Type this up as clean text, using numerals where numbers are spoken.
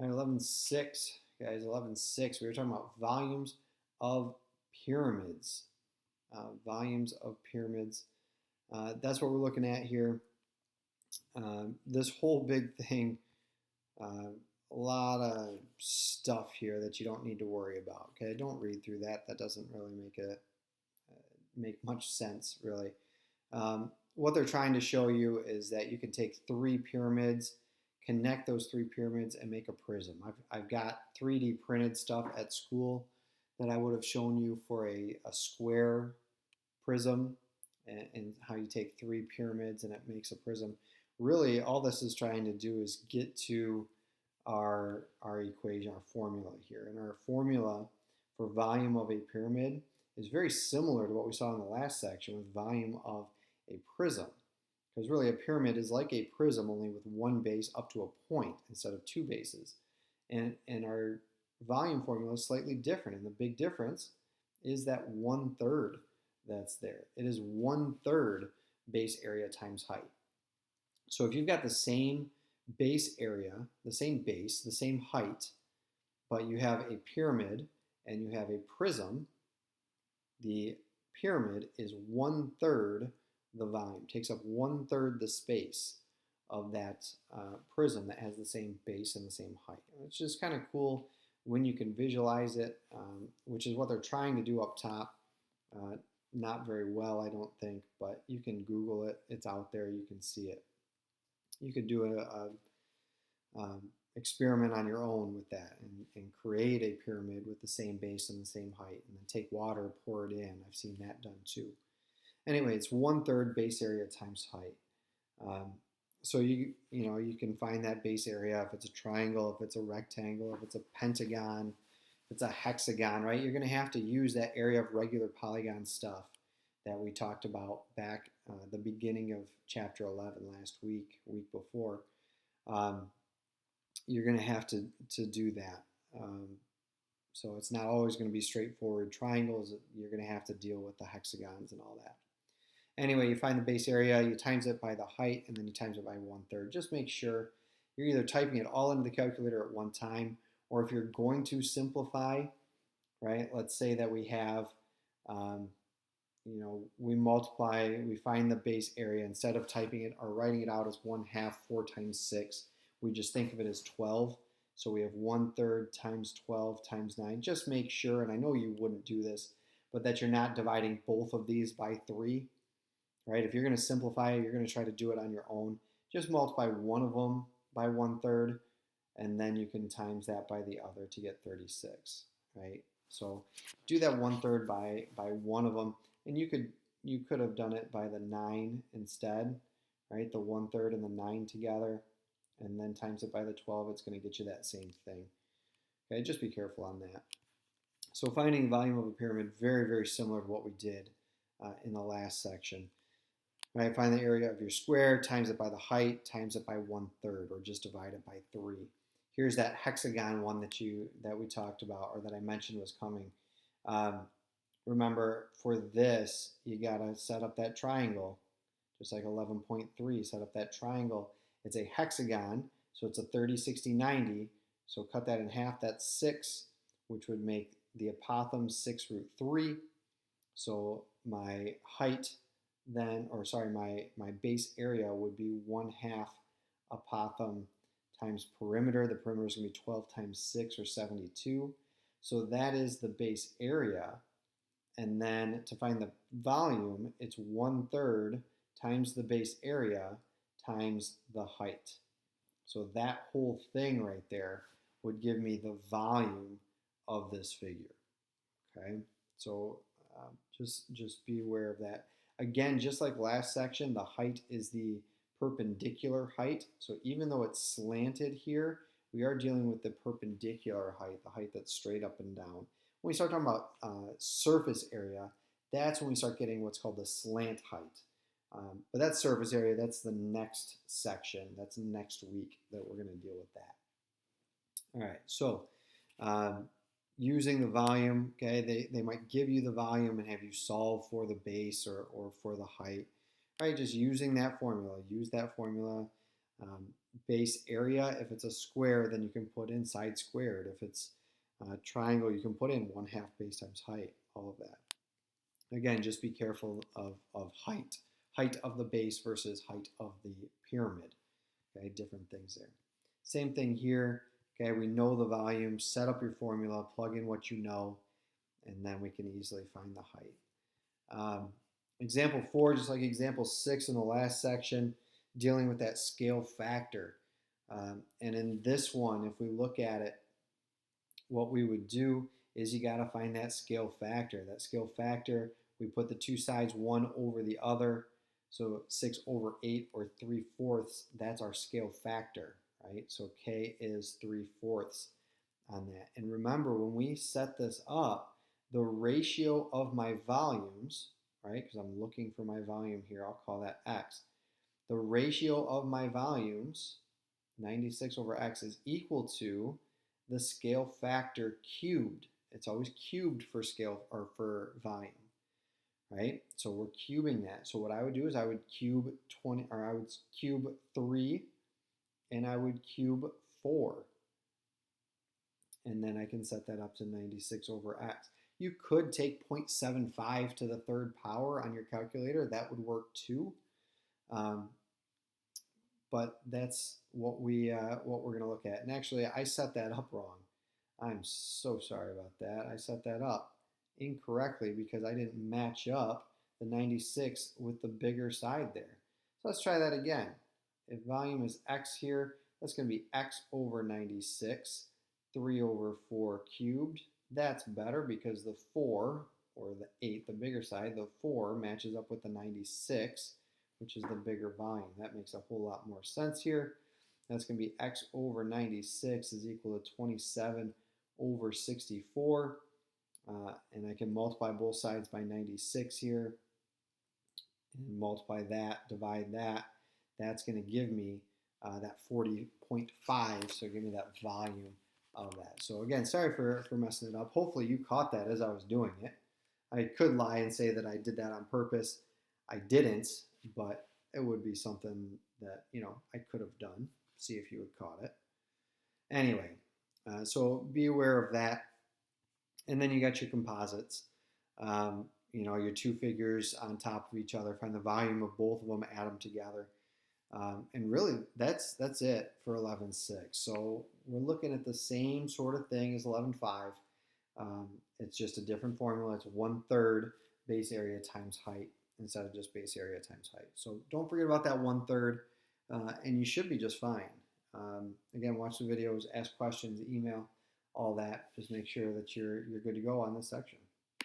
All right, 11.6, guys, 11.6. We were talking about volumes of pyramids. Volumes of pyramids. That's what we're looking at here. This whole big thing, a lot of stuff here that you don't need to worry about. Okay, don't read through that. That doesn't really make much sense, really. What they're trying to show you is that you can take three pyramids, connect those three pyramids, and make a prism. I've got 3D printed stuff at school that I would have shown you for a square prism and how you take three pyramids and it makes a prism. Really, all this is trying to do is get to our equation, our formula here. And our formula for volume of a pyramid is very similar to what we saw in the last section with volume of a prism. Because really a pyramid is like a prism, only with one base up to a point instead of two bases. And our volume formula is slightly different. And the big difference is that 1/3 that's there. It is 1/3 base area times height. So if you've got the same base area, the same base, the same height, but you have a pyramid and you have a prism, the pyramid is 1/3 the volume, takes up 1/3 the space of that prism that has the same base and the same height. It's just kind of cool when you can visualize it, which is what they're trying to do up top. Not very well, I don't think, but you can Google it. It's out there. You can see it. You could do a experiment on your own with that and create a pyramid with the same base and the same height, and then take water, pour it in. I've seen that done too. Anyway, it's 1/3 base area times height. So you can find that base area if it's a triangle, if it's a rectangle, if it's a pentagon, if it's a hexagon, right? You're going to have to use that area of regular polygon stuff that we talked about back the beginning of chapter 11 last week before. You're going to have to do that. So it's not always going to be straightforward triangles. You're going to have to deal with the hexagons and all that. Anyway, you find the base area, you times it by the height, and then you times it by 1/3. Just make sure you're either typing it all into the calculator at one time, or if you're going to simplify, right? Let's say that we have, we multiply, we find the base area. Instead of typing it or writing it out as 1/2, 4 times 6, we just think of it as 12. So we have 1/3 times 12 times 9. Just make sure, and I know you wouldn't do this, but that you're not dividing both of these by 3. Right? If you're going to simplify it, you're going to try to do it on your own. Just multiply one of them by 1/3, and then you can times that by the other to get 36. Right? So do that 1/3 by one of them, and you could have done it by the 9 instead. Right? The 1/3 and the 9 together, and then times it by the 12. It's going to get you that same thing. Okay? Just be careful on that. So finding the volume of a pyramid, very, very similar to what we did in the last section. Right, find the area of your square, times it by the height, times it by 1/3, or just divide it by 3. Here's that hexagon one that we talked about, or that I mentioned was coming. Remember, for this, you gotta set up that triangle, just like 11.3. Set up that triangle. It's a hexagon, so it's a 30, 60, 90. So cut that in half. That's 6, which would make the apothem 6√3. So my height then, or sorry, my base area would be 1/2 apothem times perimeter. The perimeter is going to be 12 times 6, or 72. So that is the base area. And then to find the volume, it's 1/3 times the base area times the height. So that whole thing right there would give me the volume of this figure. Okay, so just be aware of that. Again, just like last section, the height is the perpendicular height. So even though it's slanted here, we are dealing with the perpendicular height, the height that's straight up and down. When we start talking about surface area, that's when we start getting what's called the slant height. But that's surface area. That's the next section. That's next week that we're going to deal with that. All right, so using the volume, okay, they might give you the volume and have you solve for the base or for the height, right? Just using that formula. Use that formula. base area. If it's a square, then you can put inside squared. If it's a triangle, you can put in 1/2 base times height, all of that. Again, just be careful of height of the base versus height of the pyramid. Okay, different things there. Same thing here. Okay, we know the volume, set up your formula, plug in what you know, and then we can easily find the height. Example 4, just like example 6 in the last section, dealing with that scale factor. And in this one, if we look at it, what we would do is you got to find that scale factor. That scale factor, we put the two sides one over the other. So 6/8 or 3/4, that's our scale factor, right? So K is 3/4 on that. And remember, when we set this up, the ratio of my volumes, right? Because I'm looking for my volume here, I'll call that X. The ratio of my volumes, 96/X, is equal to the scale factor cubed. It's always cubed for scale or for volume, right? So we're cubing that. So what I would do is I would cube 20, or I would cube 3, and I would cube 4. And then I can set that up to 96/X. You could take 0.75 to the third power on your calculator. That would work too. But that's what we're going to look at. And actually, I set that up wrong. I'm so sorry about that. I set that up incorrectly because I didn't match up the 96 with the bigger side there. So let's try that again. If volume is X here, that's going to be X/96, 3/4 cubed. That's better because the 4, or the 8, the bigger side, the 4 matches up with the 96, which is the bigger volume. That makes a whole lot more sense here. That's going to be X/96 is equal to 27/64. And I can multiply both sides by 96 here. And multiply that, divide that. That's going to give me that 40.5. So give me that volume of that. So again, sorry for messing it up. Hopefully you caught that as I was doing it. I could lie and say that I did that on purpose. I didn't, but it would be something that, I could have done. See if you had caught it. Anyway, so be aware of that. And then you got your composites. Your two figures on top of each other. Find the volume of both of them, add them together. And really, that's it for 11.6. So we're looking at the same sort of thing as 11.5. It's just a different formula. It's 1/3 base area times height instead of just base area times height. So don't forget about that 1/3, and you should be just fine. Again, watch the videos, ask questions, email, all that. Just make sure that you're good to go on this section.